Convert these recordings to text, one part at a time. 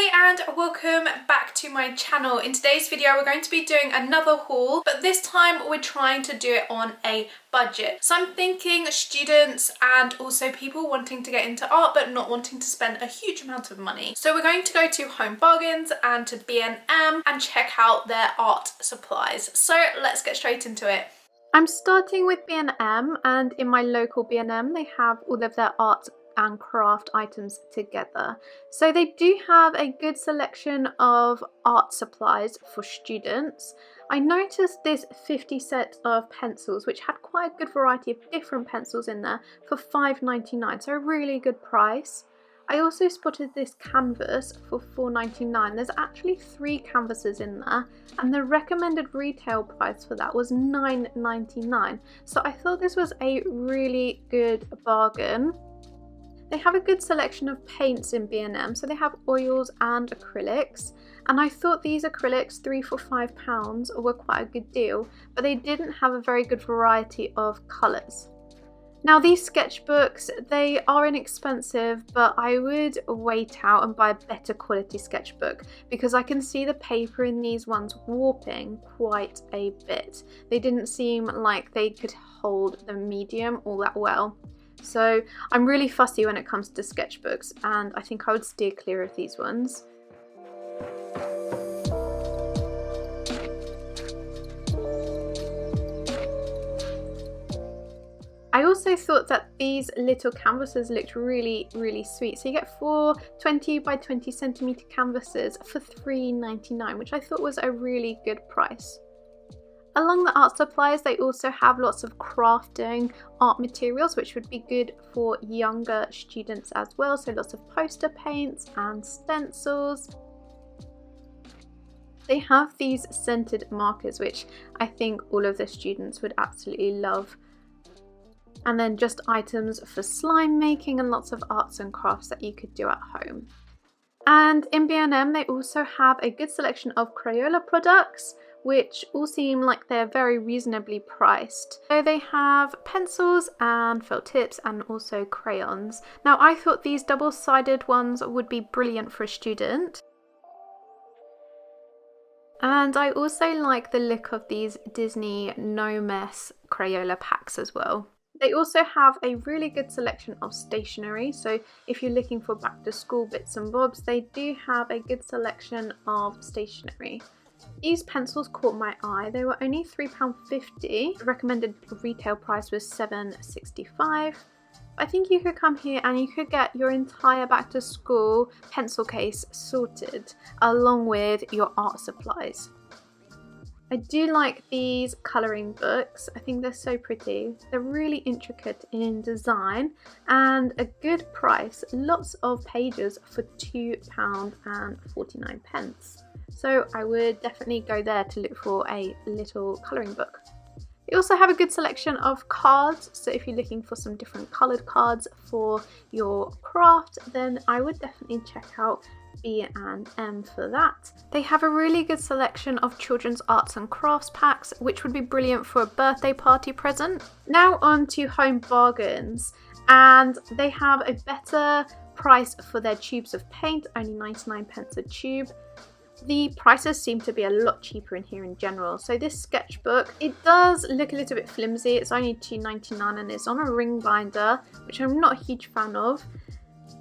Hi and welcome back to my channel. In today's video we're going to be doing another haul, but this time we're trying to do it on a budget. So I'm thinking students and also people wanting to get into art but not wanting to spend a huge amount of money. So we're going to go to HomeBargains and to B&M and check out their art supplies. So let's get straight into it. I'm starting with B&M, and in my local B&M they have all of their art and craft items together. So they do have a good selection of art supplies for students. I noticed this 50 set of pencils which had quite a good variety of different pencils in there for £5.99, so a really good price. I also spotted this canvas for £4.99. There's actually 3 canvases in there and the recommended retail price for that was £9.99, so I thought this was a really good bargain. They have a good selection of paints in B&M, so they have oils and acrylics, and I thought these acrylics, 3 for £5, were quite a good deal, but they didn't have a very good variety of colours. Now these sketchbooks, they are inexpensive, but I would wait out and buy a better quality sketchbook because I can see the paper in these ones warping quite a bit. They didn't seem like they could hold the medium all that well. So I'm really fussy when it comes to sketchbooks, and I think I would steer clear of these ones. I also thought that these little canvases looked really sweet. So you get 4 20 by 20 centimeter canvases for £3.99, which I thought was a really good price. Along the art supplies, they also have lots of crafting art materials, which would be good for younger students as well. So lots of poster paints and stencils. They have these scented markers, which I think all of the students would absolutely love. And then just items for slime making and lots of arts and crafts that you could do at home. And in B&M, they also have a good selection of crayola products, which all seem like they're very reasonably priced. So they have pencils and felt tips and also crayons. Now I thought these double-sided ones would be brilliant for a student. And I also like the look of these Disney No Mess Crayola packs as well. They also have a really good selection of stationery, so if you're looking for back to school bits and bobs, they do have a good selection of stationery. These pencils caught my eye. They were only £3.50. The recommended retail price was £7.65. I think you could come here and you could get your entire back to school pencil case sorted along with your art supplies. I do like these colouring books. I think they're so pretty. They're really intricate in design and a good price. Lots of pages for £2.49. So I would definitely go there to look for a little colouring book. They also have a good selection of cards, so if you're looking for some different coloured cards for your craft, then I would definitely check out B&M for that. They have a really good selection of children's arts and crafts packs, which would be brilliant for a birthday party present. Now on to HomeBargains, and they have a better price for their tubes of paint, only 99p a tube. The prices seem to be a lot cheaper in here in general. So this sketchbook, it does look a little bit flimsy. It's only £2.99 and it's on a ring binder, which I'm not a huge fan of.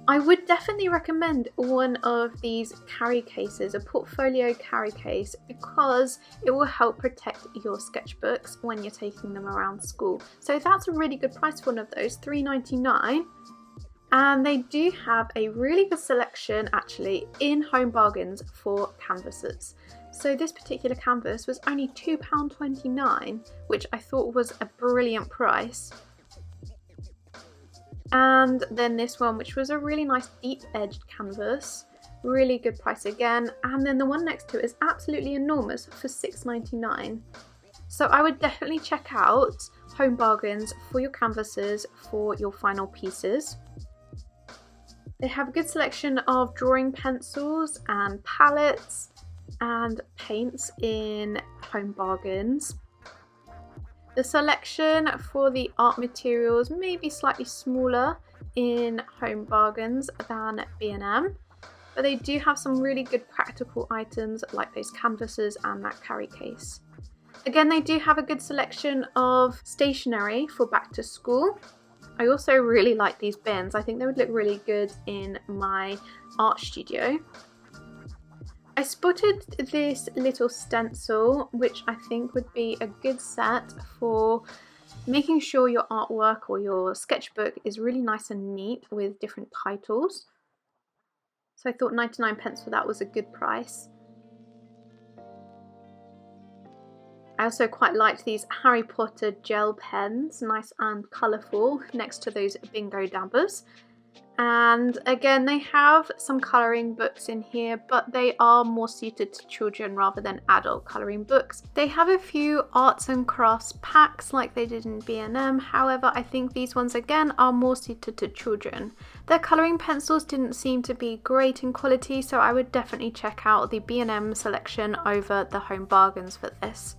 I would definitely recommend one of these carry cases, a portfolio carry case, because it will help protect your sketchbooks when you're taking them around school. So that's a really good price for one of those, £3.99. And they do have a really good selection actually in HomeBargains for canvases. So this particular canvas was only £2.29, which I thought was a brilliant price. And then this one, which was a really nice deep edged canvas, really good price again. And then the one next to it is absolutely enormous for £6.99. So I would definitely check out HomeBargains for your canvases for your final pieces. They have a good selection of drawing pencils and palettes and paints in HomeBargains. The selection for the art materials may be slightly smaller in HomeBargains than B&M, but they do have some really good practical items like those canvases and that carry case. Again, they do have a good selection of stationery for back to school. I also really like these bins. I think they would look really good in my art studio. I spotted this little stencil, which I think would be a good set for making sure your artwork or your sketchbook is really nice and neat with different titles. So I thought 99p for that was a good price. I also quite liked these Harry Potter gel pens, nice and colourful, next to those bingo dabbers. And again, they have some colouring books in here, but they are more suited to children rather than adult colouring books. They have a few arts and crafts packs like they did in B&M, however I think these ones again are more suited to children. Their colouring pencils didn't seem to be great in quality, so I would definitely check out the B&M selection over the HomeBargains for this.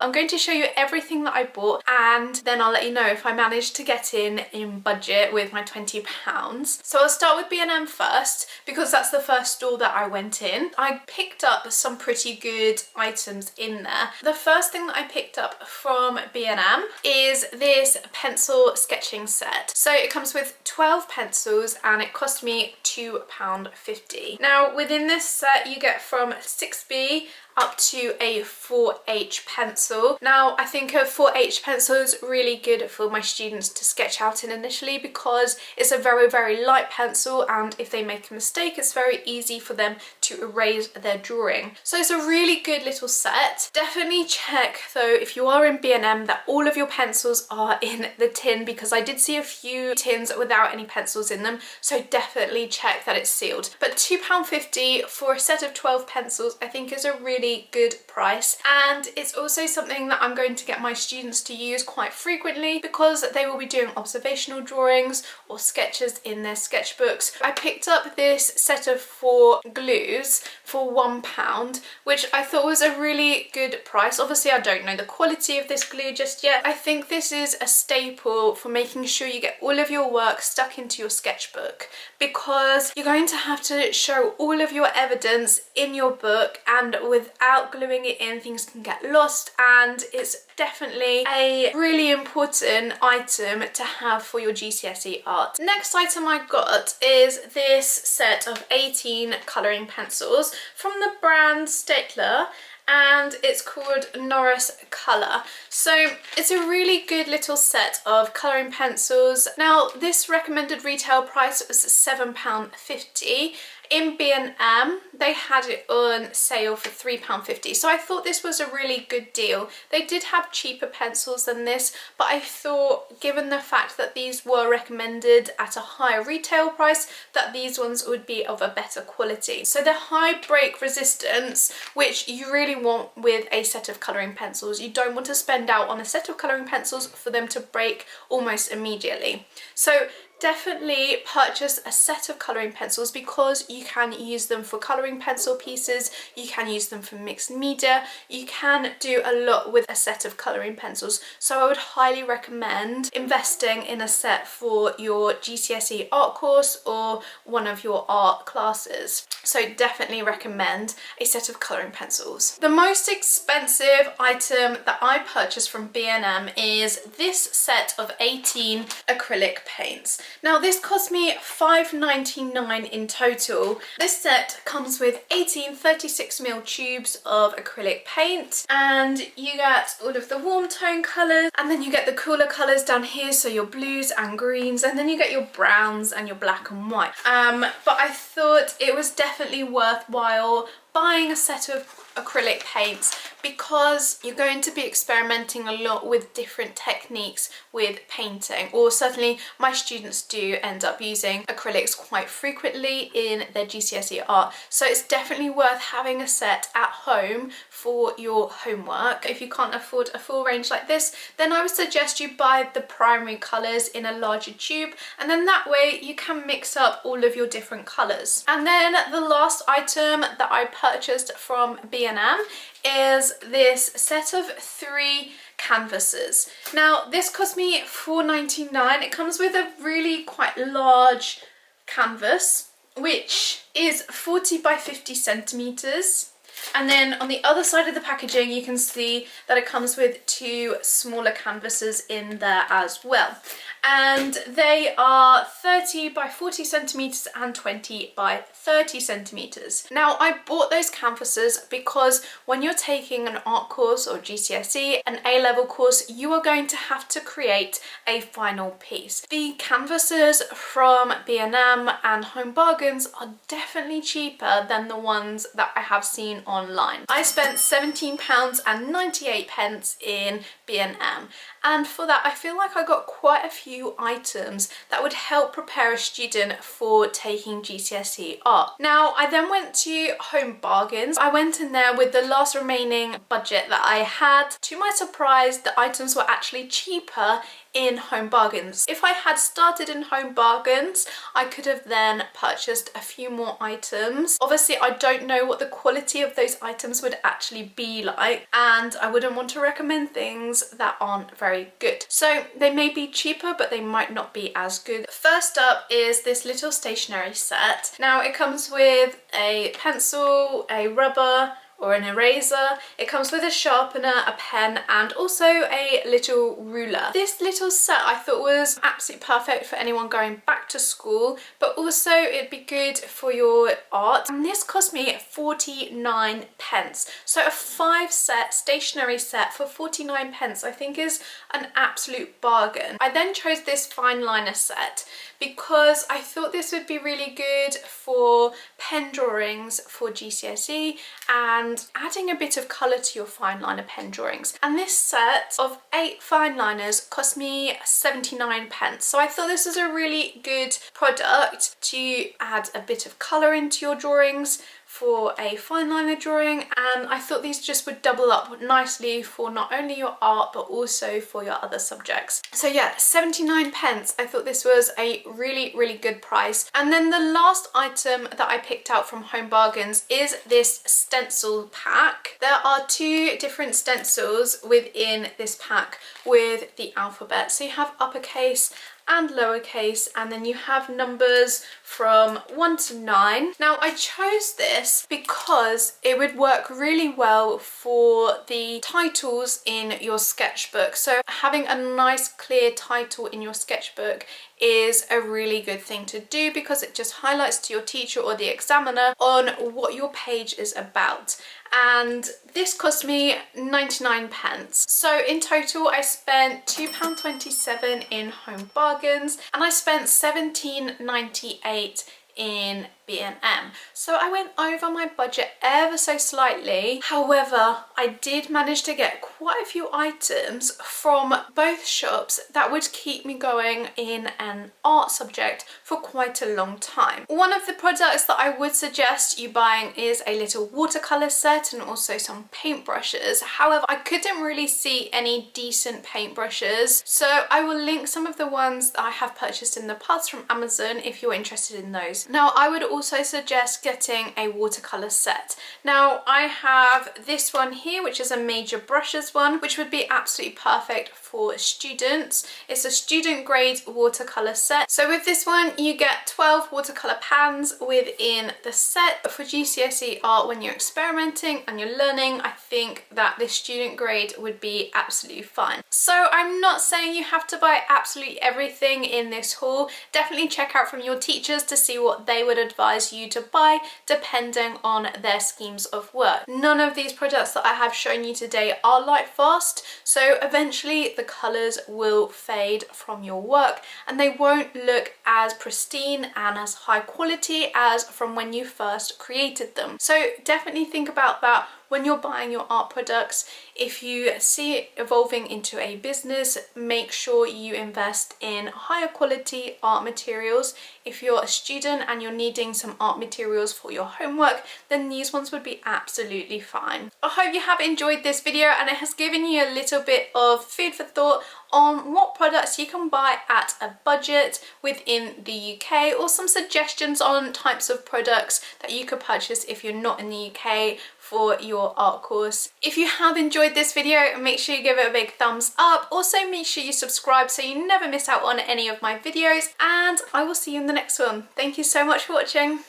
I'm going to show you everything that I bought and then I'll let you know if I managed to get in budget with my £20. So I'll start with B&M first because that's the first store that I went in. I picked up some pretty good items in there. The first thing that I picked up from B&M is this pencil sketching set. So it comes with 12 pencils and it cost me £2.50. Now within this set you get from 6B up to a 4H pencil. Now I think a 4H pencil is really good for my students to sketch out in initially because it's a very light pencil, and if they make a mistake it's very easy for them to erase their drawing. So it's a really good little set. Definitely check though if you are in B&M that all of your pencils are in the tin, because I did see a few tins without any pencils in them, so definitely check that it's sealed. But £2.50 for a set of 12 pencils I think is a really good price, and it's also something that I'm going to get my students to use quite frequently because they will be doing observational drawings or sketches in their sketchbooks. I picked up this set of 4 glues for £1, which I thought was a really good price. Obviously I don't know the quality of this glue just yet. I think this is a staple for making sure you get all of your work stuck into your sketchbook, because you're going to have to show all of your evidence in your book, and without gluing it in things can get lost, and it's definitely a really important item to have for your GCSE art. Next item I got is this set of 18 colouring pencils from the brand Staedtler, and it's called Norris Colour. So it's a really good little set of colouring pencils. Now this recommended retail price was £7.50. In B&M they had it on sale for £3.50, so I thought this was a really good deal. They did have cheaper pencils than this, but I thought given the fact that these were recommended at a higher retail price that these ones would be of a better quality. So the high break resistance, which you really want with a set of colouring pencils. You don't want to spend out on a set of colouring pencils for them to break almost immediately. So definitely purchase a set of colouring pencils because you can use them for colouring pencil pieces, you can use them for mixed media, you can do a lot with a set of colouring pencils. So I would highly recommend investing in a set for your GCSE art course or one of your art classes. So definitely recommend a set of colouring pencils. The most expensive item that I purchased from B&M is this set of 18 acrylic paints. Now this cost me £5.99 in total. This set comes with 18 36mm tubes of acrylic paint, and you get all of the warm tone colours, and then you get the cooler colours down here, so your blues and greens, and then you get your browns and your black and white. But I thought it was definitely worthwhile buying a set of acrylic paints because you're going to be experimenting a lot with different techniques with painting, or certainly my students do end up using acrylics quite frequently in their GCSE art, so it's definitely worth having a set at home for your homework. If you can't afford a full range like this, then I would suggest you buy the primary colours in a larger tube, and then that way you can mix up all of your different colours. And then the last item that I purchased from B&M is this set of 3 canvases. Now this cost me £4.99. It comes with a really quite large canvas, which is 40 by 50 centimeters. And then on the other side of the packaging, you can see that it comes with 2 smaller canvases in there as well. And they are 30 by 40 centimeters and 20 by 30 centimeters. Now, I bought those canvases because when you're taking an art course or GCSE, an A-level course, you are going to have to create a final piece. The canvases from B&M and HomeBargains are definitely cheaper than the ones that I have seen online. I spent £17.98 in B&M, and for that I feel like I got quite a few items that would help prepare a student for taking GCSE Art. Now, I then went to HomeBargains. I went in there with the last remaining budget that I had. To my surprise, the items were actually cheaper in HomeBargains. If I had started in HomeBargains, I could have then purchased a few more items. Obviously, I don't know what the quality of those items would actually be like, and I wouldn't want to recommend things that aren't very good. So they may be cheaper, but they might not be as good. First up is this little stationery set. Now, it comes with a pencil, a rubber, or an eraser. It comes with a sharpener, a pen, and also a little ruler. This little set I thought was absolutely perfect for anyone going back to school, but also it'd be good for your art. And this cost me 49 pence. So a 5-set stationery set for 49 pence I think is an absolute bargain. I then chose this fine liner set because I thought this would be really good for pen drawings for GCSE and adding a bit of colour to your fine liner pen drawings. And this set of 8 fine liners cost me 79 pence. So I thought this was a really good product to add a bit of colour into your drawings for a fine liner drawing, and I thought these just would double up nicely for not only your art but also for your other subjects. So yeah, 79 pence. I thought this was a really good price. And then the last item that I picked out from HomeBargains is this stencil pack. There are 2 different stencils within this pack with the alphabet. So you have uppercase and lowercase, and then you have numbers from 1 to 9. Now, I chose this because it would work really well for the titles in your sketchbook. So having a nice clear title in your sketchbook is a really good thing to do because it just highlights to your teacher or the examiner on what your page is about. And this cost me 99 pence. So in total I spent £2.27 in HomeBargains, and I spent £17.98 in B&M. So I went over my budget ever so slightly. However, I did manage to get quite a few items from both shops that would keep me going in an art subject for quite a long time. One of the products that I would suggest you buying is a little watercolour set and also some paintbrushes. However, I couldn't really see any decent paintbrushes, so I will link some of the ones that I have purchased in the past from Amazon if you're interested in those. Now, I would also suggest getting a watercolour set. Now, I have this one here, which is a major brushes one, which would be absolutely perfect for students. It's a student grade watercolour set. So with this one, you get 12 watercolour pans within the set. For GCSE Art, when you're experimenting and you're learning, I think that this student grade would be absolutely fine. So I'm not saying you have to buy absolutely everything in this haul. Definitely check out from your teachers to see what they would advise you to buy depending on their schemes of work. None of these products that I have shown you today are light fast, so eventually the colours will fade from your work and they won't look as pristine and as high quality as from when you first created them. So definitely think about that when you're buying your art products. If you see it evolving into a business, make sure you invest in higher quality art materials. If you're a student and you're needing some art materials for your homework, then these ones would be absolutely fine. I hope you have enjoyed this video and it has given you a little bit of food for thought on what products you can buy at a budget within the UK, or some suggestions on types of products that you could purchase if you're not in the UK for your art course. If you have enjoyed this video, make sure you give it a big thumbs up. Also, make sure you subscribe so you never miss out on any of my videos, and I will see you in the next one. Thank you so much for watching.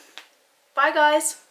Bye guys.